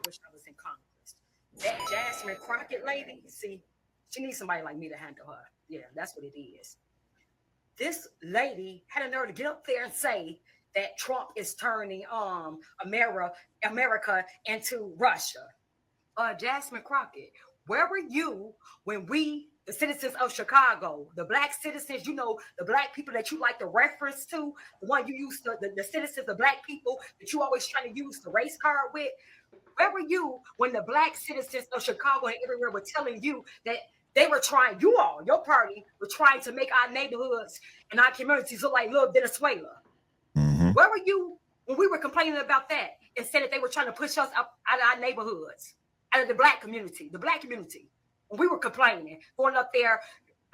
wish I was in Congress. That Jasmine Crockett lady, see, she needs somebody like me to handle her. Yeah, that's what it is. This lady had a nerve to get up there and say that Trump is turning America into Russia. Jasmine Crockett, where were you when we, the citizens of Chicago, the black citizens, the black people that you like to reference to, the one you used to, the citizens, the black people that you always trying to use the race card with? Where were you when the black citizens of Chicago and everywhere were telling you that they were trying, your party, were trying to make our neighborhoods and our communities look like little Venezuela? Mm-hmm. Where were you when we were complaining about that and said that they were trying to push us out of our neighborhoods, out of the black community, when we were complaining, going up there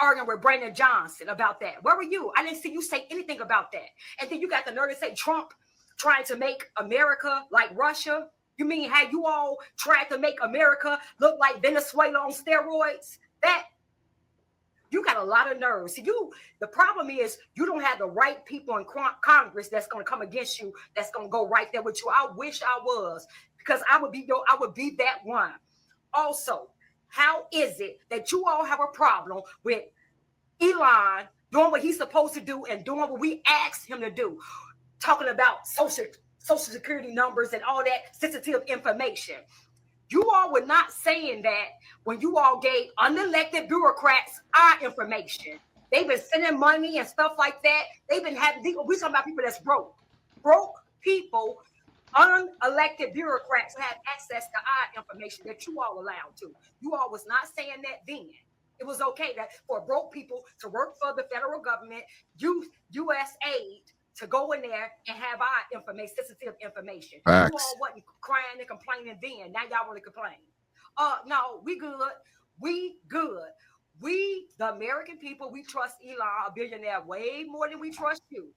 arguing with Brandon Johnson about that? Where were you? I didn't see you say anything about that. And then you got the nerve to say Trump trying to make America like Russia. You mean how you all tried to make America look like Venezuela on steroids? That you got a lot of nerves. See, the problem is you don't have the right people in Congress that's going to come against you, that's going to go right there with you. I wish I was, because I would be that one. Also, how is it that you all have a problem with Elon doing what he's supposed to do and doing what we asked him to do, talking about social security numbers and all that sensitive information? You all were not saying that when you all gave unelected bureaucrats our information. They've been sending money and stuff like that. They've been we're talking about people that's broke people, unelected bureaucrats who have access to our information that you all allowed to. You all was not saying that then. It was okay that for broke people to work for the federal government, U.S. aid, to go in there and have our information, sensitive information. Facts. You all wasn't crying and complaining then. Now y'all want to complain. No, we good. We good. We, the American people, we trust Elon, a billionaire, way more than we trust you.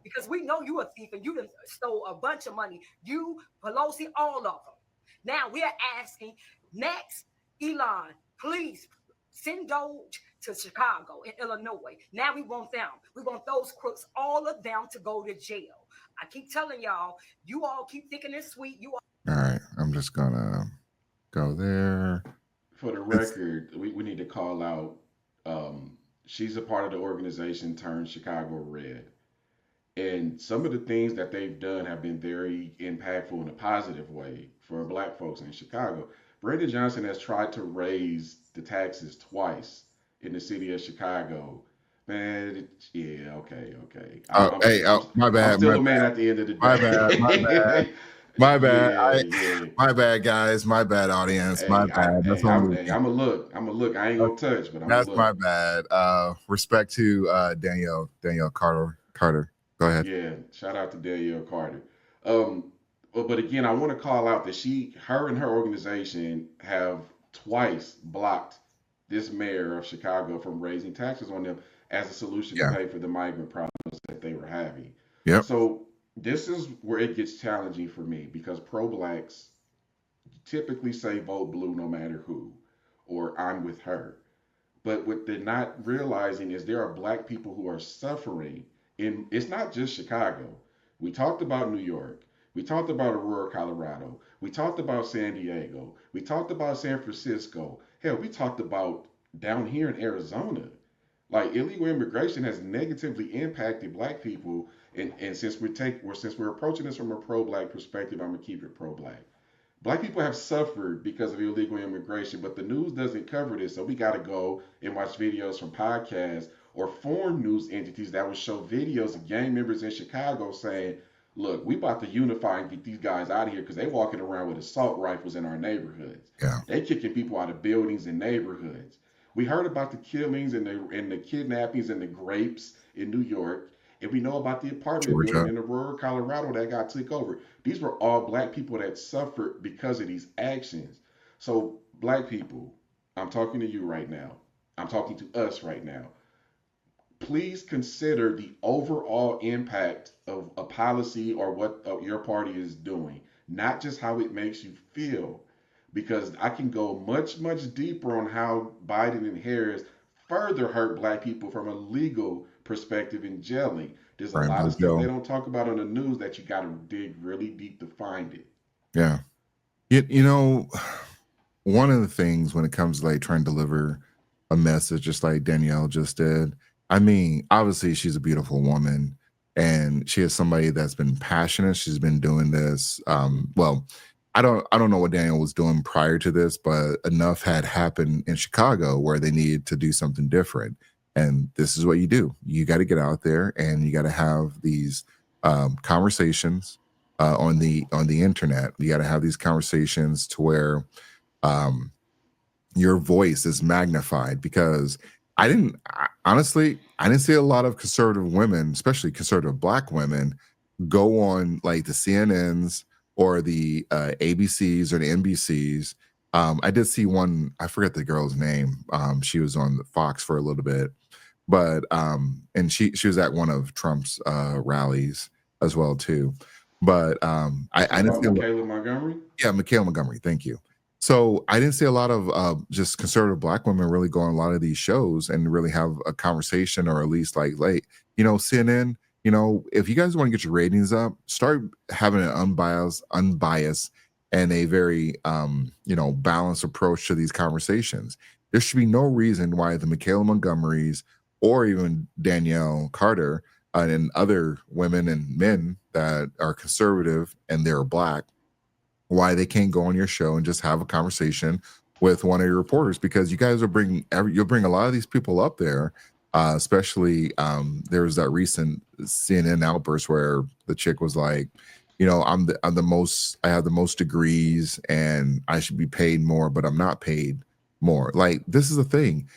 Because we know you a thief and you done stole a bunch of money. You, Pelosi, all of them. Now we are asking next, Elon, please send Doge to Chicago and Illinois. Now we want them. We want those crooks, all of them, to go to jail. I keep telling y'all, you all keep thinking it's sweet. All right, I'm just gonna go there. For the record, we need to call out. She's a part of the organization Turn Chicago Red. And some of the things that they've done have been very impactful in a positive way for black folks in Chicago. Brandon Johnson has tried to raise the taxes twice in the city of Chicago. Man, okay. My bad. I'm still a man at the end of the day. My bad. My bad. Yeah. My bad, guys. My bad, audience. My bad. I'm a look. I ain't gonna touch, but that's my bad. Respect to Danielle Carter. Go ahead. Yeah, shout out to Danielle Carter. But again, I want to call out that her and her organization have twice blocked this mayor of Chicago from raising taxes on them as a solution to pay for the migrant problems that they were having. Yep. So this is where it gets challenging for me, because pro-blacks typically say vote blue no matter who, or I'm with her. But what they're not realizing is there are black people who are suffering. It's not just Chicago. We talked about New York. We talked about Aurora, Colorado. We talked about San Diego. We talked about San Francisco. Hell, we talked about down here in Arizona. Like, illegal immigration has negatively impacted black people. And since we're approaching this from a pro-black perspective, I'm gonna keep it pro-black. Black people have suffered because of illegal immigration, but the news doesn't cover this. So we got to go and watch videos from podcasts or foreign news entities that will show videos of gang members in Chicago saying, look, we about to unify and get these guys out of here because they walking around with assault rifles in our neighborhoods. Yeah. They kicking people out of buildings and neighborhoods. We heard about the killings and the kidnappings and the grapes in New York. And we know about the apartment building in Aurora, Colorado that got took over. These were all black people that suffered because of these actions. So black people, I'm talking to you right now. I'm talking to us right now. Please consider the overall impact of a policy or what your party is doing, not just how it makes you feel. Because I can go much, much deeper on how Biden and Harris further hurt black people from a legal perspective in jailing. There's a lot of stuff they don't talk about on the news that you got to dig really deep to find it. Yeah. You know, one of the things when it comes to like trying to deliver a message, just like Danielle just did, I mean, obviously she's a beautiful woman and she is somebody that's been passionate. She's been doing this. Well, I don't know what Daniel was doing prior to this, but enough had happened in Chicago where they needed to do something different. And this is what you do. You got to get out there and you got to have these conversations on the internet. You got to have these conversations to where um, your voice is magnified because honestly, I didn't see a lot of conservative women, especially conservative black women, go on like the CNNs or the ABCs or the NBCs. I did see one, I forget the girl's name. She was on Fox for a little bit, but and she was at one of Trump's rallies as well too. But I didn't About see Michaela Montgomery? yeah, Mikhail Montgomery. Thank you. So I didn't see a lot of just conservative black women really go on a lot of these shows and really have a conversation, or at least like CNN. If you guys want to get your ratings up, start having an unbiased, and a very balanced approach to these conversations. There should be no reason why the Michaela Montgomerys or even Danielle Carter and other women and men that are conservative and they're black, why they can't go on your show and just have a conversation with one of your reporters, because you guys you'll bring a lot of these people up there, especially there was that recent CNN outburst where the chick was like, I have the most degrees and I should be paid more, but I'm not paid more. Like, this is the thing.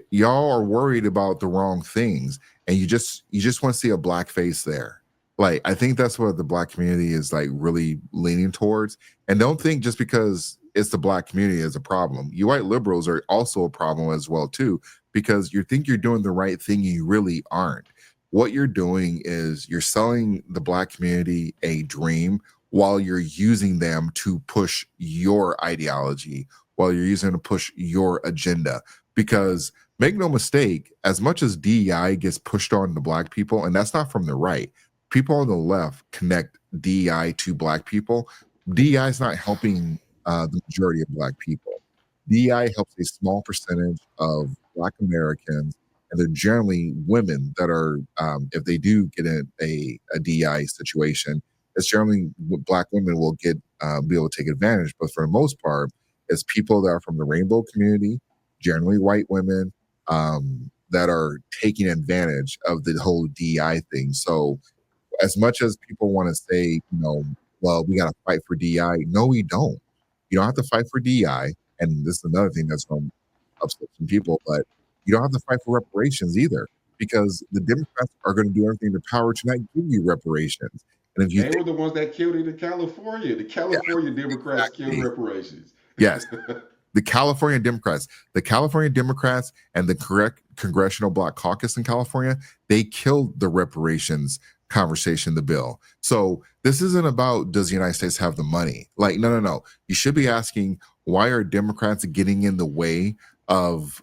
Y'all are worried about the wrong things, and you just want to see a black face there. Like, I think that's what the black community is like really leaning towards. And don't think just because it's the black community is a problem. You white liberals are also a problem as well too, because you think you're doing the right thing, you really aren't. What you're doing is you're selling the black community a dream while you're using them to push your ideology, while you're using them to push your agenda. Because make no mistake, as much as DEI gets pushed on the black people, and that's not from the right, people on the left connect DEI to black people. DEI is not helping the majority of black people. DEI helps a small percentage of black Americans, and they're generally women that are, if they do get in a DEI situation, it's generally black women will be able to take advantage. But for the most part, it's people that are from the rainbow community, generally white women, that are taking advantage of the whole DEI thing. So as much as people want to say, well, we got to fight for DEI. No, we don't. You don't have to fight for DEI. And this is another thing that's going to upset some people, but you don't have to fight for reparations either, because the Democrats are going to do everything in their power to not give you reparations. And if you They think, were the ones that killed it in California. The yeah, California Democrats killed exactly. reparations. Yes, the California Democrats and the correct Congressional Black Caucus in California, they killed the reparations conversation, the bill. So this isn't about, does the United States have the money? Like, no. You should be asking, why are Democrats getting in the way of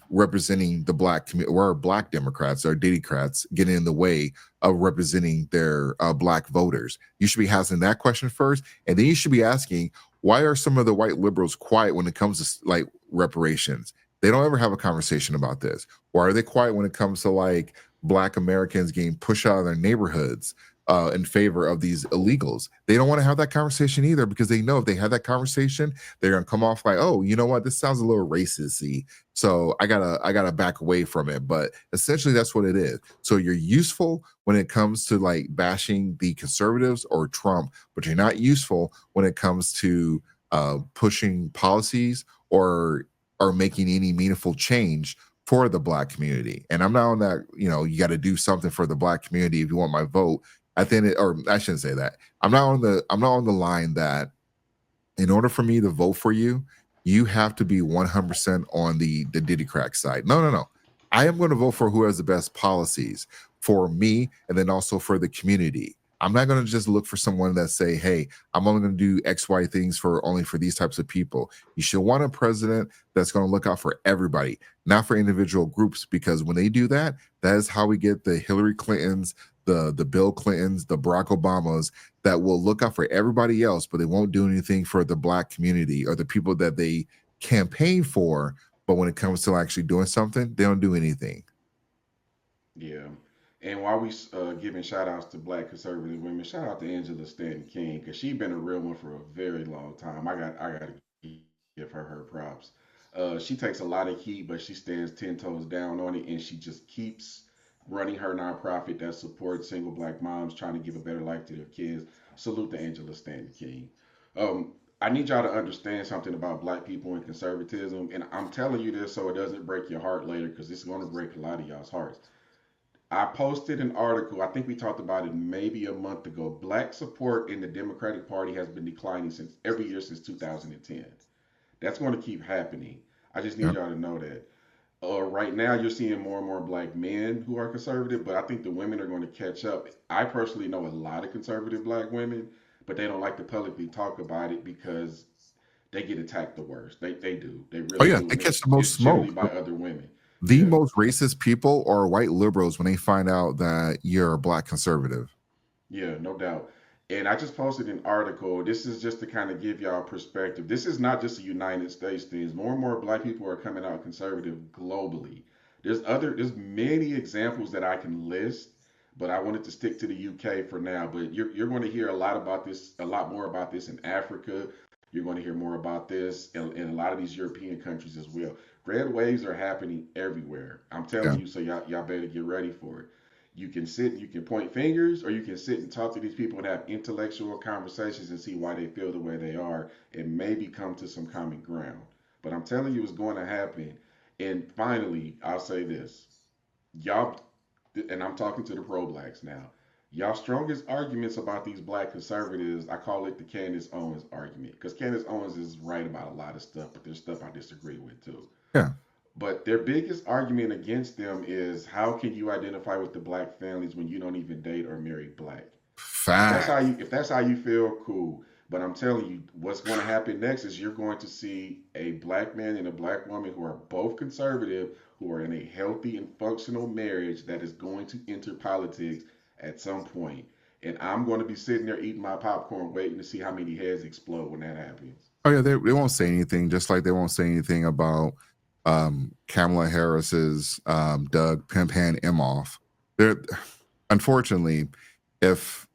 representing the black community? Where are black Democrats or Democrats getting in the way of representing their black voters? You should be asking that question first, and then you should be asking, why are some of the white liberals quiet when it comes to like reparations? They don't ever have a conversation about this. Why are they quiet when it comes to like black Americans getting pushed out of their neighborhoods in favor of these illegals? They don't want to have that conversation either, because they know if they have that conversation, they're gonna come off like, oh, you know what, this sounds a little racist-y, so I gotta back away from it. But essentially that's what it is. So you're useful when it comes to like bashing the conservatives or Trump, but you're not useful when it comes to pushing policies or making any meaningful change for the black community. And I'm not on that, you got to do something for the black community if you want my vote. At the end, or I shouldn't say that. I'm not on the line that in order for me to vote for you, you have to be 100% on the Diddy crack side. No. I am going to vote for who has the best policies for me and then also for the community. I'm not going to just look for someone that say, hey, I'm only going to do X, Y things for these types of people. You should want a president that's going to look out for everybody, not for individual groups, because when they do that, that is how we get the Hillary Clintons, the Bill Clintons, the Barack Obamas that will look out for everybody else, but they won't do anything for the black community or the people that they campaign for. But when it comes to actually doing something, they don't do anything. Yeah. And while we giving shout outs to black conservative women, shout out to Angela Stanton King because she been a real one for a very long time. I got to give her props. She takes a lot of heat, but she stands 10 toes down on it, and she just keeps running her nonprofit that supports single black moms trying to give a better life to their kids. Salute to Angela Stanton King. I need y'all to understand something about black people and conservatism, and I'm telling you this so it doesn't break your heart later because it's going to break a lot of y'all's hearts. I posted an article, I think we talked about it maybe a month ago. Black support in the Democratic Party has been declining since every year since 2010. That's going to keep happening. I just need Yep. y'all to know that. Right now, you're seeing more and more black men who are conservative, but I think the women are going to catch up. I personally know a lot of conservative black women, but they don't like to publicly talk about it because they get attacked the worst. They do. They Oh really yeah, do. they And catch the it's most generally smoke. by other women. The Yeah. most racist people are white liberals when they find out that you're a black conservative. Yeah, no doubt. And I just posted an article. This is just to kind of give y'all perspective. This is not just a United States thing. More and more black people are coming out conservative globally. There's many examples that I can list, but I wanted to stick to the UK for now. But you're going to hear a lot about this, a lot more about this in Africa. You're going to hear more about this in a lot of these European countries as well. Red waves are happening everywhere. I'm telling Yeah. you, so y'all better get ready for it. You can sit, you can point fingers, or you can sit and talk to these people and have intellectual conversations and see why they feel the way they are and maybe come to some common ground. But I'm telling you, it's going to happen. And finally, I'll say this. Y'all, and I'm talking to the pro blacks now. Y'all strongest arguments about these black conservatives, I call it the Candace Owens argument. Because Candace Owens is right about a lot of stuff, but there's stuff I disagree with too. Yeah. But their biggest argument against them is how can you identify with the black families when you don't even date or marry black? Fact. If that's how you feel, cool. But I'm telling you, what's going to happen next is you're going to see a black man and a black woman who are both conservative, who are in a healthy and functional marriage that is going to enter politics at some point. And I'm going to be sitting there eating my popcorn, waiting to see how many heads explode when that happens. Oh yeah, they won't say anything, just like they won't say anything about Kamala Harris's Doug Pimpan Imhoff. They're unfortunately, if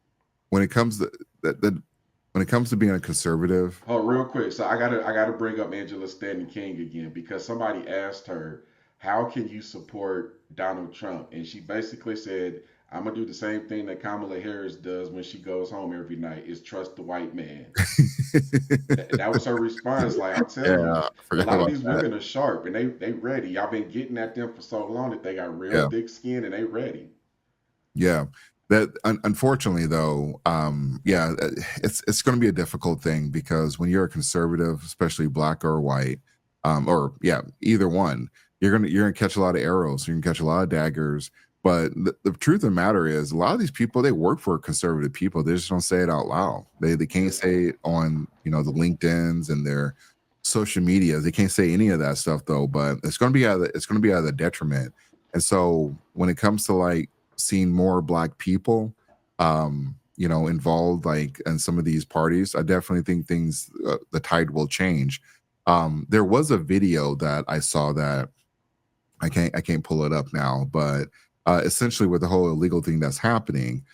when it comes to when it comes to being a conservative, Oh, real quick. So I gotta bring up Angela Stanton King again because somebody asked her, "How can you support Donald Trump?" And she basically said, "I'm gonna do the same thing that Kamala Harris does when she goes home every night: is trust the white man." That was her response. Like I'm telling yeah, you, I a forgot lot of about these that. women are sharp and they ready. Y'all been getting at them for so long that they got real Yeah, thick skin and they ready. yeah. That unfortunately though, yeah, it's going to be a difficult thing because when you're a conservative, especially black or white, or yeah, either one, you're gonna catch a lot of arrows, you can catch a lot of daggers. But the truth of the matter is, a lot of these people they work for conservative people. They just don't say it out loud. They can't Yeah. say it on the LinkedIn's and their social medias. They can't say any of that stuff though. But it's going to be it's going to be out of the detriment. And so when it comes to like seeing more black people involved like in some of these parties, I definitely think things the tide will change. There was a video that I saw that I can't pull it up now, but essentially with the whole illegal thing that's happening,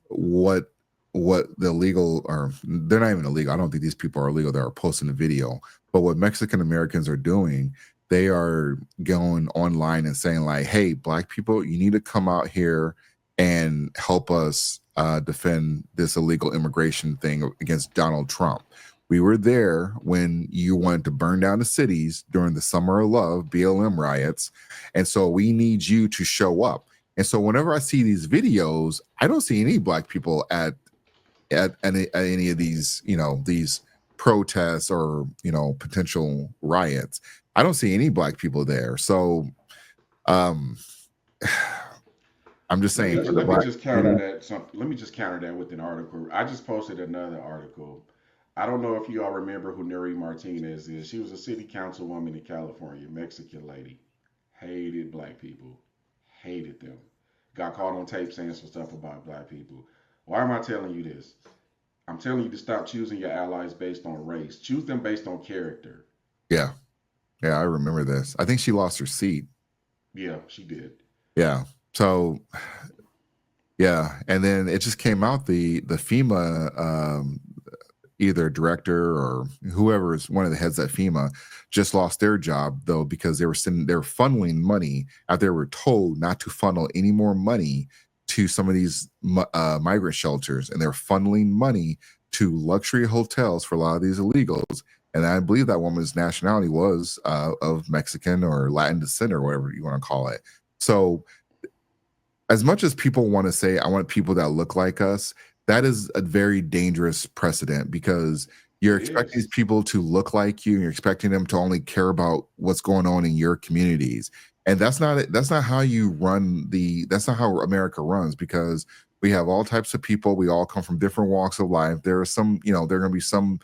what the illegal, or they're not even illegal, I don't think these people are illegal that are posting the video, but what Mexican Americans are doing, they are going online and saying like, hey, black people, you need to come out here and help us defend this illegal immigration thing against Donald Trump. We were there when you wanted to burn down the cities during the Summer of Love BLM riots. And so we need you to show up. And so whenever I see these videos, I don't see any black people at any of these, these protests or, potential riots. I don't see any black people there. So um I'm just Let saying me for the let me black just counter community. that let me just counter that with an article. I just posted another article. I don't know if you all remember who Nuri Martinez is. She was a city councilwoman in California, Mexican lady. Hated black people. Hated them. got caught on tape saying some stuff about black people. Why am I telling you this? I'm telling you to stop choosing your allies based on race. Choose them based on character. Yeah. Yeah, I remember this. I think she lost her seat. Yeah, she did. Yeah. So yeah, and then it just came out the FEMA either director or whoever is one of the heads at FEMA just lost their job though because they were funneling money out. They were told not to funnel any more money to some of these migrant shelters, and they're funneling money to luxury hotels for a lot of these illegals. And I believe that woman's nationality was of Mexican or Latin descent or whatever you want to call it. So as much as people want to say, I want people that look like us, that is a very dangerous precedent because you're expecting these people to look like you, and you're expecting them to only care about what's going on in your communities. And that's not how you run that's not how America runs, because we have all types of people. We all come from different walks of life. There are some, there are going to be some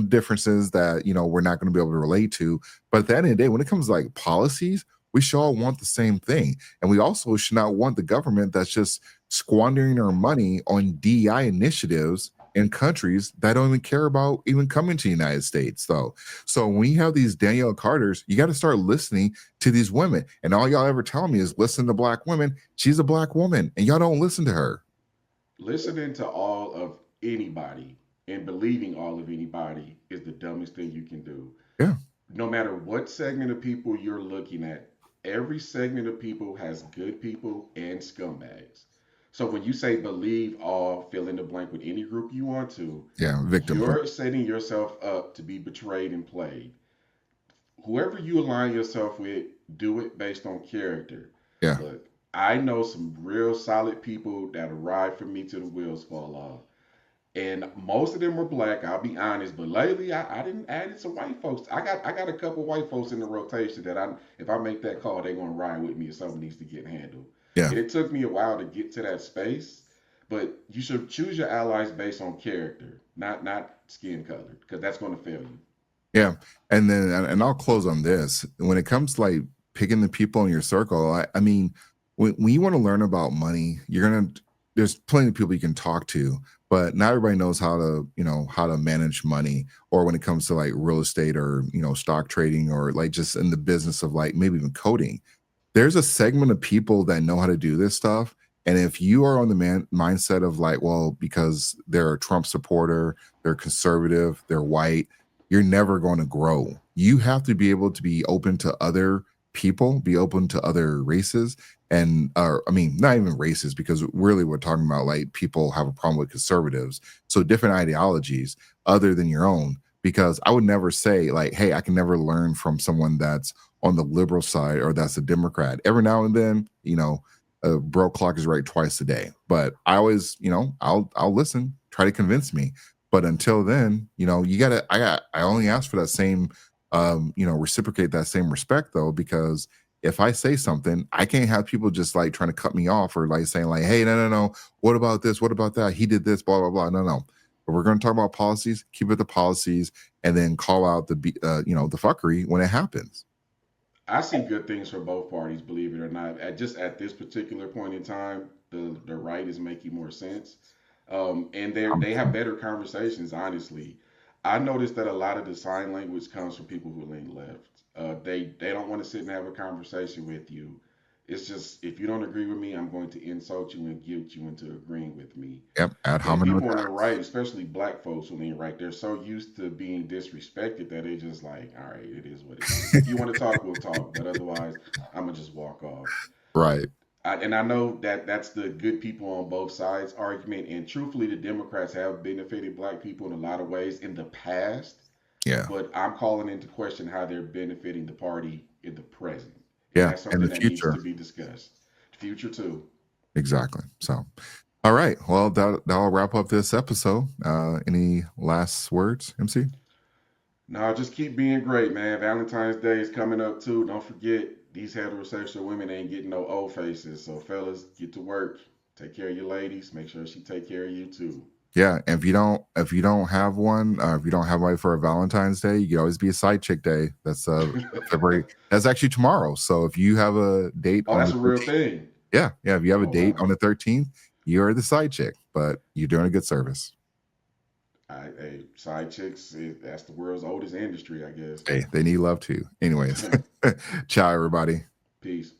differences that, we're not going to be able to relate to. But at the end of the day, when it comes to like policies, we should all want the same thing. And we also should not want the government that's just squandering our money on DEI initiatives in countries that don't even care about even coming to the United States, though. So when you have these Danielle Carters, you got to start listening to these women. And all y'all ever tell me is listen to black women. She's a black woman, and y'all don't listen to her. Listening to all of anybody and believing all of anybody is the dumbest thing you can do. Yeah. No matter what segment of people you're looking at, every segment of people has good people and scumbags. So when you say believe all, fill in the blank with any group you want to, victim. You're setting yourself up to be betrayed and played. Whoever you align yourself with, do it based on character. Yeah. Look, I know some real solid people that ride for me till the wheels fall off. And most of them are black, I'll be honest. But lately, I didn't add in some white folks. I got a couple white folks in the rotation that if I make that call, they're gonna ride with me if something needs to get handled. Yeah. And it took me a while to get to that space, but you should choose your allies based on character, not skin color, because that's gonna fail you. Yeah, and then and I'll close on this. When it comes to like picking the people in your circle, I mean, when you want to learn about money, there's plenty of people you can talk to, but not everybody knows how to manage money, or when it comes to like real estate or stock trading, or like just in the business of like maybe even coding. There's a segment of people that know how to do this stuff. And if you are on the mindset of like, well, because they're a Trump supporter, they're conservative, they're white, you're never going to grow. You have to be able to be open to other people, be open to other races, and not even races, because really we're talking about like people have a problem with conservatives. So different ideologies other than your own, because I would never say like, hey, I can never learn from someone that's on the liberal side or that's a Democrat. Every now and then, a broke clock is right twice a day. But I always, I'll listen, try to convince me. But until then, I only ask for that same, reciprocate that same respect, though, because if I say something, I can't have people just like trying to cut me off or like saying like, hey, no, what about this? What about that? He did this, blah, blah, blah. No. If we're going to talk about policies, keep it the policies, and then call out the fuckery when it happens. I see good things for both parties, believe it or not. At this particular point in time, the right is making more sense. And they have better conversations, honestly. I noticed that a lot of the sign language comes from people who lean left. They don't want to sit and have a conversation with you. It's just, if you don't agree with me, I'm going to insult you and guilt you into agreeing with me. Yep, ad And hominem people on the attacks. right, especially black folks who lean right, they're so used to being disrespected that they just like, all right, it is what it is. If you want to talk, we'll talk. But otherwise, I'm going to just walk off. Right. And I know that that's the good people on both sides argument. And truthfully, the Democrats have benefited black people in a lot of ways in the past. Yeah. But I'm calling into question how they're benefiting the party in the present. And Yeah. that's In something the that future. needs to be discussed. Future too. Exactly. So, all right. Well, that'll wrap up this episode. Any last words, MC? No, just keep being great, man. Valentine's Day is coming up too. Don't forget, these heterosexual women ain't getting no old faces. So, fellas, get to work. Take care of your ladies. Make sure she take care of you too. Yeah. And if you don't have one, if you don't have one for a Valentine's Day, you can always be a side chick day. That's February. That's actually tomorrow. So if you have a date Oh, on that's the a real 13th, thing. Yeah, yeah. If you have a Oh date wow. on the 13th, you're the side chick, but you're doing a good service. Hey, side chicks, that's the world's oldest industry, I guess. Hey, they need love too. Anyways, ciao, everybody. Peace.